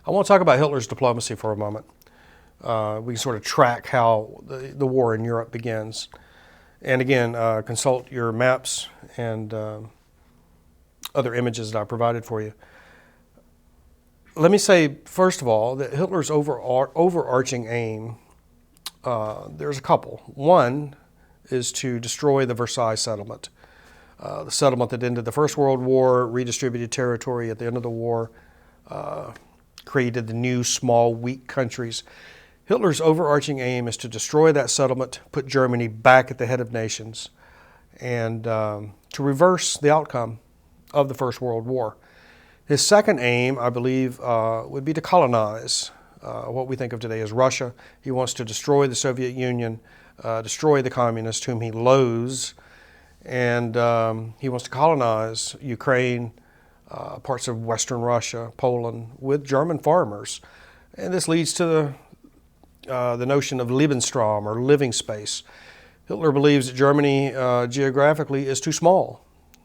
I want to talk about Hitler's diplomacy for a moment. We can sort of track how the war in Europe begins. And again, consult your maps and other images that I provided for you. Let me say, first of all, that Hitler's overarching aim, there's a couple. One is to destroy the Versailles settlement. The settlement that ended the First World War, redistributed territory at the end of the war, created the new small, weak countries. Hitler's overarching aim is to destroy that settlement, put Germany back at the head of nations, and to reverse the outcome of the First World War. His second aim, I believe, would be to colonize what we think of today as Russia. He wants to destroy the Soviet Union, destroy the communists whom he loathes, and he wants to colonize Ukraine, parts of Western Russia, Poland, with German farmers. And this leads to the notion of Lebensraum, or living space. Hitler believes that Germany geographically is too small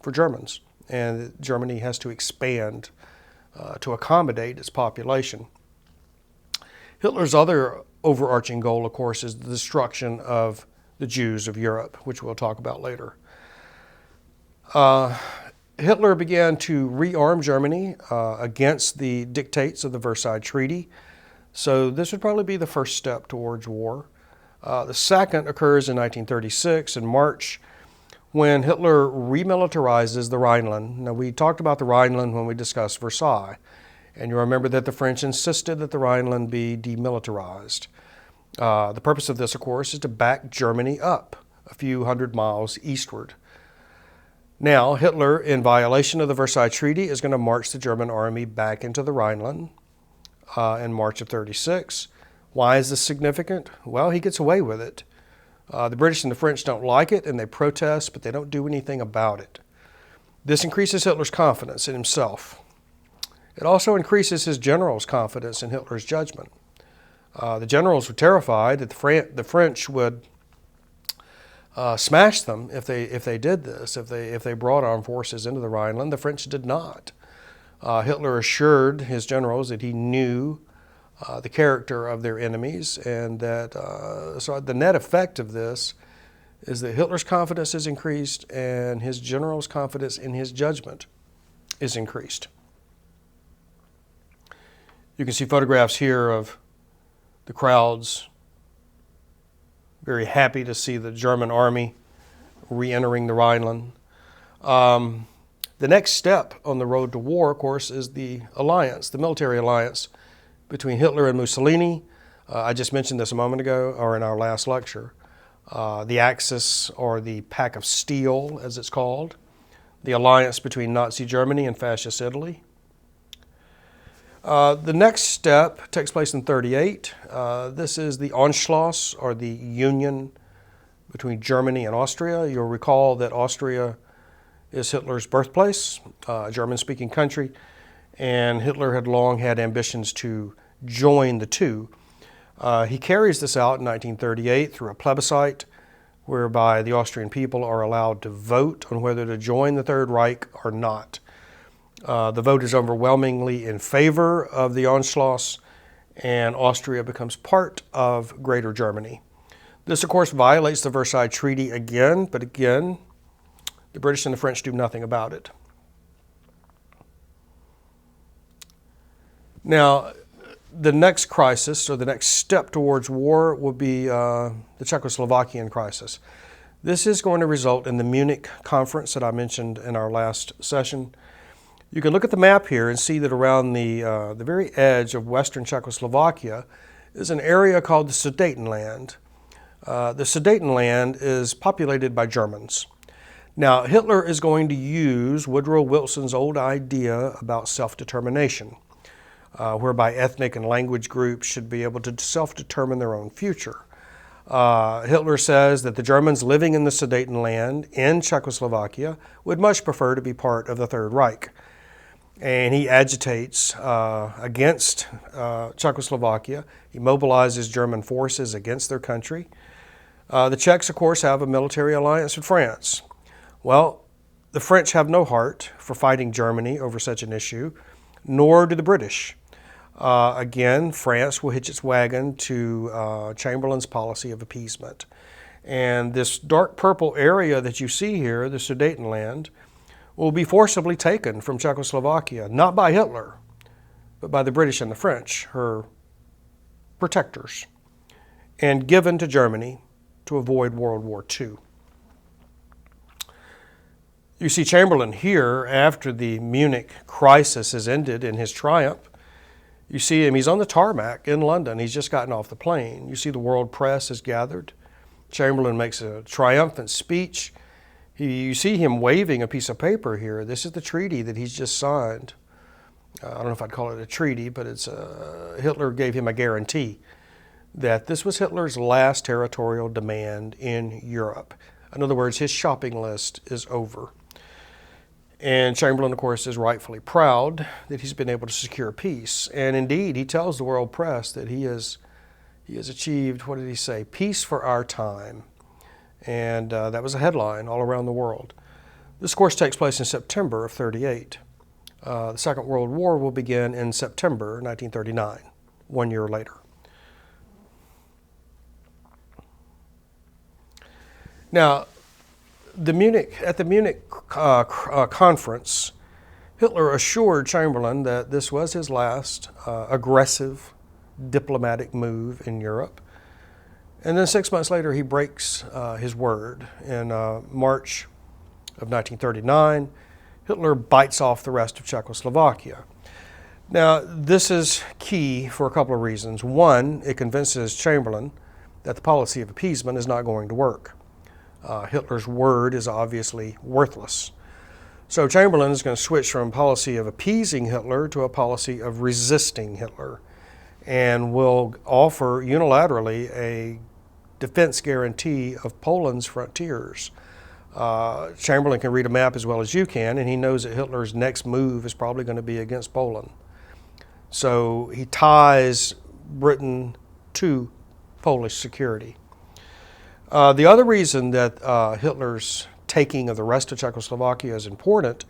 for Germans, and that Germany has to expand to accommodate its population. Hitler's other overarching goal, of course, is the destruction of the Jews of Europe, which we'll talk about later. Hitler began to rearm Germany against the dictates of the Versailles Treaty. So this would probably be the first step towards war. The second occurs in 1936 in March, when Hitler remilitarizes the Rhineland. Now, we talked about the Rhineland when we discussed Versailles, and you remember that the French insisted that the Rhineland be demilitarized. The purpose of this, of course, is to back Germany up a few hundred miles eastward. Now, Hitler, in violation of the Versailles Treaty, is going to march the German army back into the Rhineland in March of 36. Why is this significant? Well, he gets away with it. The British and the French don't like it, and they protest, but they don't do anything about it. This increases Hitler's confidence in himself. It also increases his generals' confidence in Hitler's judgment. The generals were terrified that the French would smash them if they did this, if they brought armed forces into the Rhineland. The French did not. Hitler assured his generals that he knew the character of their enemies, and that so the net effect of this is that Hitler's confidence is increased and his generals' confidence in his judgment is increased. You can see photographs here of the crowds very happy to see the German army re-entering the Rhineland. The next step on the road to war, of course, is the alliance, the military alliance between Hitler and Mussolini. I just mentioned this a moment ago, or in our last lecture. The Axis, or the Pact of Steel, as it's called. The alliance between Nazi Germany and Fascist Italy. The next step takes place in 1938. This is the Anschluss, or the union between Germany and Austria. You'll recall that Austria is Hitler's birthplace, a German-speaking country, and Hitler had long had ambitions to join the two. He carries this out in 1938 through a plebiscite, whereby the Austrian people are allowed to vote on whether to join the Third Reich or not. The vote is overwhelmingly in favor of the Anschluss, and Austria becomes part of Greater Germany. This, of course, violates the Versailles Treaty again, but again, the British and the French do nothing about it. Now, the next crisis, or the next step towards war, will be the Czechoslovakian crisis. This is going to result in the Munich conference that I mentioned in our last session. You can look at the map here and see that around the very edge of western Czechoslovakia is an area called the Sudetenland. The Sudetenland is populated by Germans. Now, Hitler is going to use Woodrow Wilson's old idea about self-determination, whereby ethnic and language groups should be able to self-determine their own future. Hitler says that the Germans living in the Sudetenland in Czechoslovakia would much prefer to be part of the Third Reich. And he agitates against Czechoslovakia. He mobilizes German forces against their country. The Czechs, of course, have a military alliance with France. Well, the French have no heart for fighting Germany over such an issue, nor do the British. Again, France will hitch its wagon to Chamberlain's policy of appeasement. And this dark purple area that you see here, the Sudetenland, will be forcibly taken from Czechoslovakia, not by Hitler, but by the British and the French, her protectors, and given to Germany to avoid World War II. You see Chamberlain here after the Munich crisis has ended in his triumph. You see him, he's on the tarmac in London. He's just gotten off the plane. You see the world press is gathered. Chamberlain makes a triumphant speech. You see him waving a piece of paper here. This is the treaty that he's just signed. I don't know if I'd call it a treaty, but it's Hitler gave him a guarantee that this was Hitler's last territorial demand in Europe. In other words, his shopping list is over. And Chamberlain, of course, is rightfully proud that he's been able to secure peace. And indeed, he tells the world press that he has achieved, what did he say, peace for our time. And that was a headline all around the world. This, of course, takes place in September of 1938. The Second World War will begin in September 1939, 1 year later. Now, at the Munich conference, Hitler assured Chamberlain that this was his last aggressive diplomatic move in Europe. And then 6 months later, he breaks his word. In March of 1939, Hitler bites off the rest of Czechoslovakia. Now, this is key for a couple of reasons. One, it convinces Chamberlain that the policy of appeasement is not going to work. Hitler's word is obviously worthless. So Chamberlain is going to switch from a policy of appeasing Hitler to a policy of resisting Hitler, and will offer unilaterally a defense guarantee of Poland's frontiers. Chamberlain can read a map as well as you can, and he knows that Hitler's next move is probably going to be against Poland. So he ties Britain to Polish security. The other reason that Hitler's taking of the rest of Czechoslovakia is important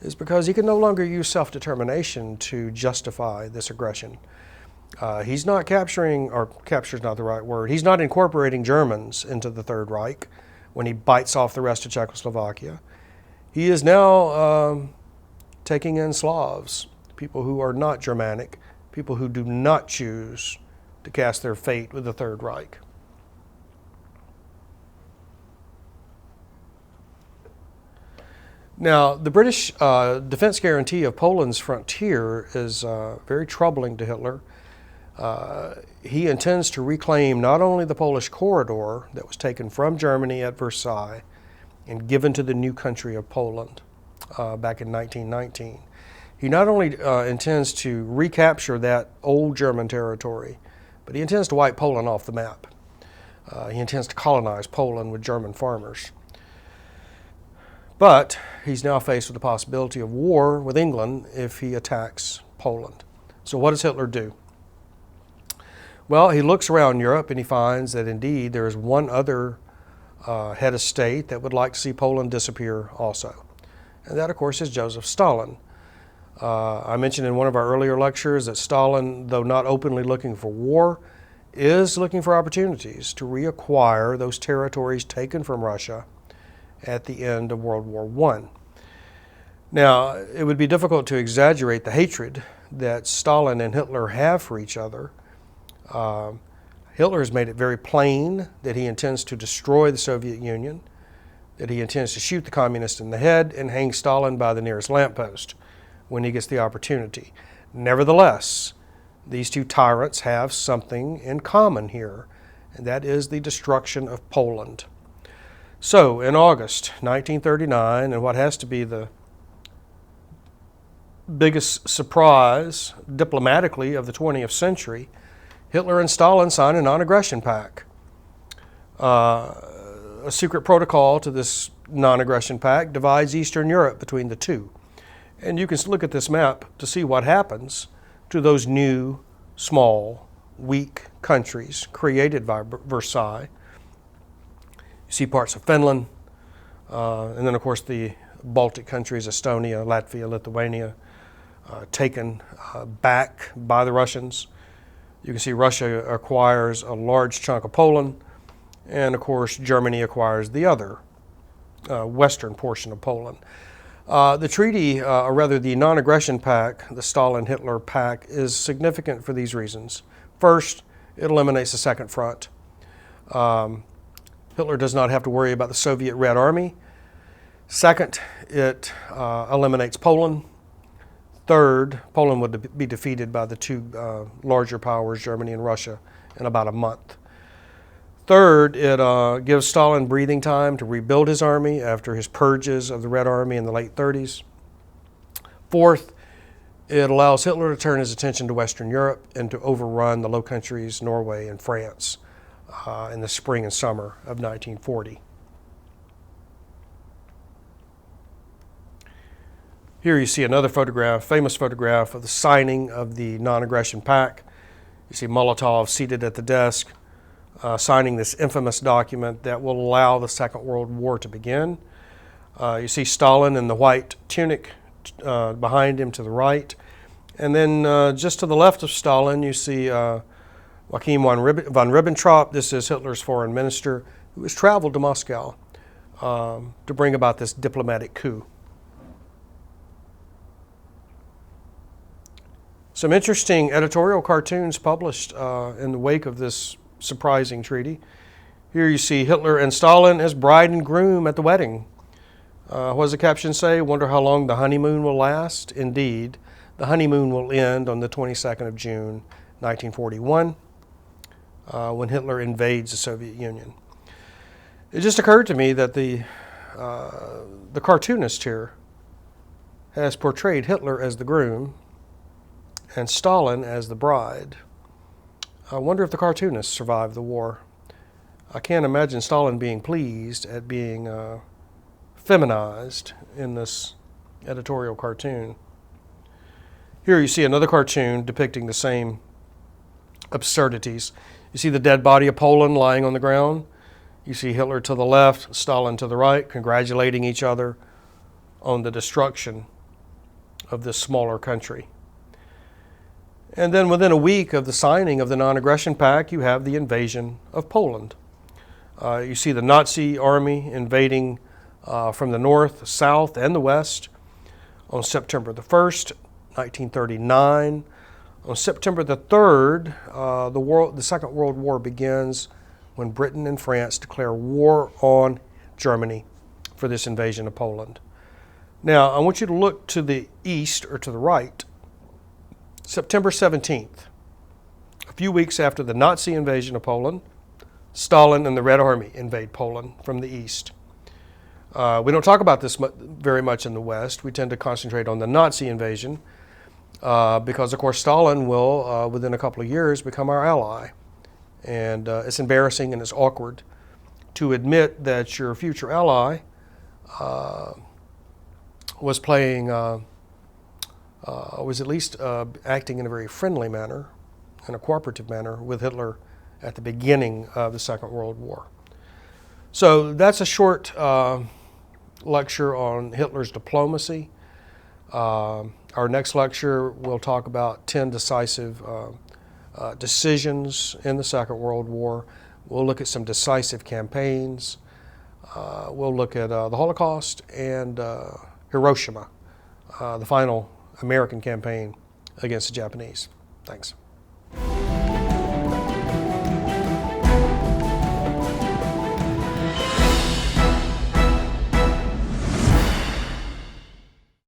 is because he can no longer use self-determination to justify this aggression. He's not capturing, or capture's not the right word, he's not incorporating Germans into the Third Reich when he bites off the rest of Czechoslovakia. He is now taking in Slavs, people who are not Germanic, people who do not choose to cast their fate with the Third Reich. Now, the British defense guarantee of Poland's frontier is very troubling to Hitler. He intends to reclaim not only the Polish corridor that was taken from Germany at Versailles and given to the new country of Poland back in 1919. He not only intends to recapture that old German territory, but he intends to wipe Poland off the map. He intends to colonize Poland with German farmers. But he's now faced with the possibility of war with England if he attacks Poland. So what does Hitler do? Well, he looks around Europe and he finds that indeed there is one other head of state that would like to see Poland disappear also. And that, of course, is Joseph Stalin. I mentioned in one of our earlier lectures that Stalin, though not openly looking for war, is looking for opportunities to reacquire those territories taken from Russia at the end of World War I. Now, it would be difficult to exaggerate the hatred that Stalin and Hitler have for each other. Hitler has made it very plain that he intends to destroy the Soviet Union, that he intends to shoot the communists in the head and hang Stalin by the nearest lamppost when he gets the opportunity. Nevertheless, these two tyrants have something in common here, and that is the destruction of Poland. So, in August 1939, and what has to be the biggest surprise diplomatically of the 20th century, Hitler and Stalin sign a non-aggression pact. A secret protocol to this non-aggression pact divides Eastern Europe between the two. And you can look at this map to see what happens to those new, small, weak countries created by Versailles. You see parts of Finland, and then of course the Baltic countries, Estonia, Latvia, Lithuania, taken back by the Russians. You can see Russia acquires a large chunk of Poland, and of course Germany acquires the other western portion of Poland. The treaty, or rather the non-aggression pact, the Stalin-Hitler pact, is significant for these reasons. First, it eliminates the Second Front. Hitler does not have to worry about the Soviet Red Army. Second, it eliminates Poland. Third, Poland would be defeated by the two larger powers, Germany and Russia, in about a month. Third, it gives Stalin breathing time to rebuild his army after his purges of the Red Army in the late 30s. Fourth, it allows Hitler to turn his attention to Western Europe and to overrun the Low Countries, Norway, and France in the spring and summer of 1940. Here you see another photograph, famous photograph of the signing of the non-aggression pact. You see Molotov seated at the desk, signing this infamous document that will allow the Second World War to begin. You see Stalin in the white tunic behind him to the right. And then just to the left of Stalin, you see Joachim von Ribbentrop. This is Hitler's foreign minister, who has traveled to Moscow to bring about this diplomatic coup. Some interesting editorial cartoons published in the wake of this surprising treaty. Here you see Hitler and Stalin as bride and groom at the wedding. What does the caption say? Wonder how long the honeymoon will last? Indeed, the honeymoon will end on the 22nd of June, 1941, when Hitler invades the Soviet Union. It just occurred to me that the cartoonist here has portrayed Hitler as the groom and Stalin as the bride. I wonder if the cartoonist survived the war. I can't imagine Stalin being pleased at being feminized in this editorial cartoon. Here you see another cartoon depicting the same absurdities. You see the dead body of Poland lying on the ground. You see Hitler to the left, Stalin to the right, congratulating each other on the destruction of this smaller country. And then within a week of the signing of the non-aggression pact, you have the invasion of Poland. You see the Nazi army invading from the north, south, and the west on September the 1st, 1939. On September the 3rd, the Second World War begins when Britain and France declare war on Germany for this invasion of Poland. Now, I want you to look to the east or to the right. September 17th, a few weeks after the Nazi invasion of Poland, Stalin and the Red Army invade Poland from the east. We don't talk about this very much in the West. We tend to concentrate on the Nazi invasion because, of course, Stalin will, within a couple of years, become our ally. And it's embarrassing and it's awkward to admit that your future ally was at least acting in a very friendly manner, in a cooperative manner with Hitler at the beginning of the Second World War. So that's a short lecture on Hitler's diplomacy. Our next lecture will talk about 10 decisive decisions in the Second World War. We'll look at some decisive campaigns. We'll look at the Holocaust and Hiroshima, the final American campaign against the Japanese. Thanks.